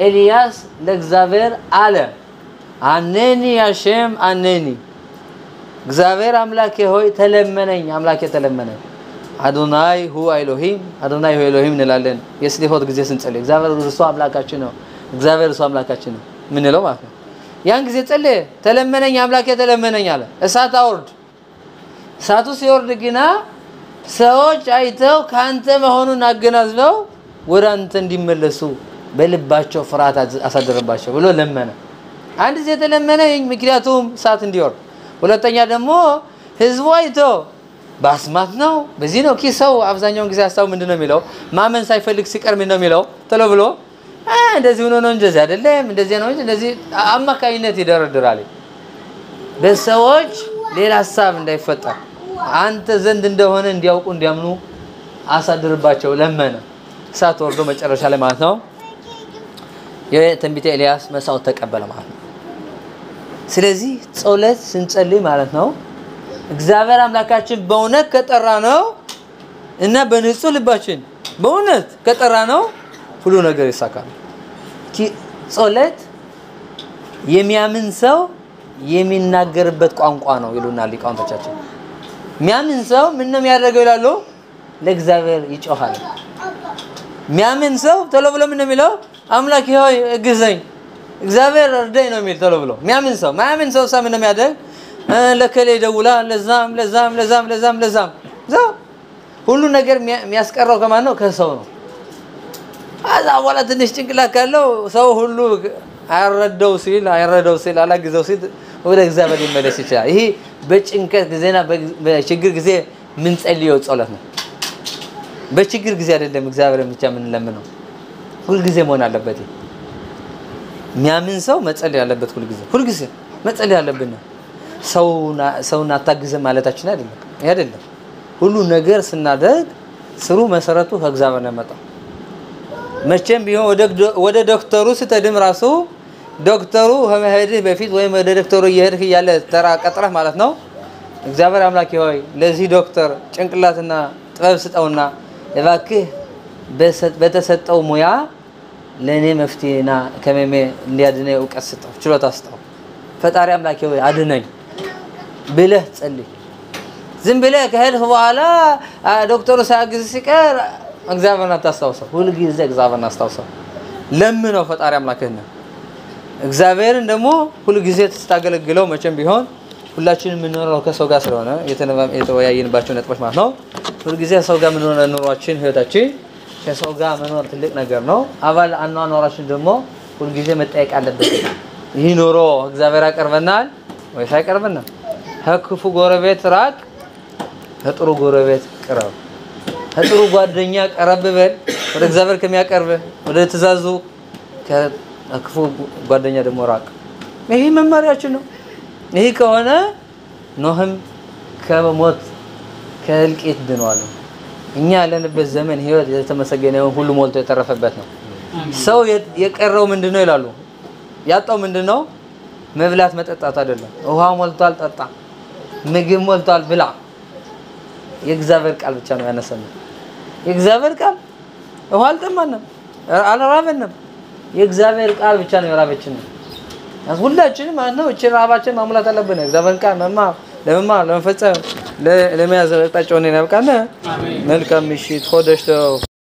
ኤልያስ ለእግዚአብሔር አለ አነኒ ያሸም አነኒ እግዚአብሔር አምላኬ ሆይ ተለመነኝ አምላኬ ተለመነኝ አዶናይ ሁ ኤሎሂም እንላለን የስሊሆት ጊዜ ስንጸልይ እግዚአብሔር እርሱ አምላካችን ነው እግዚአብሔር እርሱ አምላካችን ነው ምን ነው ማለት ነው ያን ጊዜ ጸለየ ተለመነኝ አምላኬ ተለመነኝ አለ እሳት አውርድ እሳቱ ሲወርድ ግና ሰዎች አይተው ካንተ መሆኑን አገናዝበው ወደ አንተ እንዲመለሱ በልባቸው ፍርሃት አሳደረባቸው ብሎ ለመነ አንድ ጊዜ ተለመነ ምክንያቱም እሳት እንዲወርድ ሁለተኛ ደግሞ ህዝቡ አይቶ ባስማት ነው በዚህ ነው ኪሰው አብዛኛው ጊዜ አስተው ምንድነው የሚለው ማመን ሳይፈልግ ሲቀር ምን ነው የሚለው ተሎ ብሎ እንደዚህ ሆኖ ነው እንደዚህ አይደለም እንደዚህ ነው እንደዚህ አማካይነት ይደረድራል በሰዎች ሌላ ሐሳብ እንዳይፈጠር አንተ ዘንድ እንደሆነ እንዲያውቁ እንዲያምኑ አሳድርባቸው ለመነ እሳት ወርዶ መጨረሻ ላይ ማለት ነው የትንቢተ ኤልያስ መስዋዕት ተቀበለ ማለት ነው ስለዚህ ጸሎት ስንጸልይ ማለት ነው እግዚአብሔር አምላካችን በእውነት ከጠራ ነው እና በንጹህ ልባችን በእውነት ከጠራ ነው ሁሉ ነገር ይሳካል ጸሎት የሚያምን ሰው የሚናገርበት ቋንቋ ነው ይሉናል ሊቃውንቶቻችን የሚያምን ሰው ምን ነው የሚያደርገው ይላሉ ለእግዚአብሔር ይጮሃል የሚያምን ሰው ተሎ ብሎ ምን ነው የሚለው አምላክ ሆይ እግዘኝ እግዚአብሔር እርዳኝ ነው የሚል ተሎ ብሎ የሚያምን ሰው ማያምን ሰው ምን ነው የሚያደርግ ለከለ ይደውላ ለዛም ሁሉ ነገር የሚያስቀረው ከማን ነው ከሰው ነው አዛ ወላ ትንሽ ጭንቅላት ካለው ሰው ሁሉ አይረዳው ሲል አላግዘው ሲል ወደ እግዚአብሔር ይመለስ ይችላል ይሄ በጭንቀት ጊዜና በችግር ጊዜ ምን ጸልየው ጸሎት ነው በችግር ጊዜ አይደለም እግዚአብሔር ብቻ ምን ለምነው ሁሉ ጊዜ መሆን አለበት የሚያምን ሰው መጸለይ ያለበት ሁሉ ጊዜ መጸለይ ያለብን ሰውና ታግዘ ማለታችን አይደለም ሁሉ ነገር ስናደርግ ስሩ መሰረቱ ከእግዚአብሔር ነው መጣው መቼም ቢሆን ወደ ዶክተሩ ስትደም ራሱ ዶክተሩ ከመሄድ በፊት ወይ ወደ ዶክተሩ ይሄድክ ያለ ተራ ቀጥረህ ማለት ነው እግዚአብሔር አምላክ ሆይ ለዚህ ዶክተር ጭንቅላትና ጥበብ ስጠውና እባክህ በተሰጠው ሙያ ለኔ መፍትሄና ከመሜ እንዲያድነው ዕውቀት ስጠው ችሎታ ስጠው ፈጣሪ አምላክ ሆይ አድነኝ ብለህ ጸልይ ዝም ብለህ ከሄድክ በኋላ ዶክተሩ ሳያግዝ ሲቀር እግዚአብሔርን አታስታውሰው ሁሉ ጊዜ እግዚአብሔርን አስታውሰው ለምነው ፈጣሪ አምላክህን እግዚአብሔርን ደግሞ ሁሉ ጊዜ ተስታገለግለው መቼም ቢሆን ሁላችንም ምንኖረው ከሰው ጋር ስለሆነ የተወያየንባቸው ነጥቦች ማለት ነው ሁሉ ጊዜ ሰው ጋር ምንኖረው ኑሯችን ህይወታችን ከሰው ጋር መኖር ትልቅ ነገር ነው አባል አኗኗራችን ደግሞ ሁሉ ጊዜ መጠየቅ አለበት ይሄ ኑሮ እግዚአብሔር ያቀርበናል ወይስ አይቀርበናል ከክፉ ጎረቤት ራቅ ከጥሩ ጎረቤት ቅረብ ከጥሩ ጓደኛ ቀረብ በል ወደ እግዚአብሔር ከሚያቀርብ ወደ ተዛዙ ከክፉ ጓደኛ ደግሞ ራቅ ይሄ መመሪያችን ነው ይሄ ከሆነ ኖህም ከሞት ከልቂት ድኗል እኛ ያለንበት ዘመን ህይወት የተመሰገነው ሁሉ ሞልቶ የተረፈበት ነው ሰው የቀረው ምንድነው ይላሉ ያጣው ምንድነው መብላት መጠጣት አይደለም ውሃ ሞልቷል ጠጣ ምግብ ሞልቷል ብላ የእግዚአብሔር ቃል ብቻ ነው ያነሰነው የእግዚአብሔር ቃል ውሃ አልጠማንም አልራበንም የእግዚአብሔር ቃል ብቻ ነው ያራበችን ሁላችንም ማለት እቺ ራባችን ማሙላት አለብን እግዚአብሔር ቃል ለመፈጸም ለመያዝ አቅጣጫውን ያብቃና መልካም ምሽት ሆደሽተው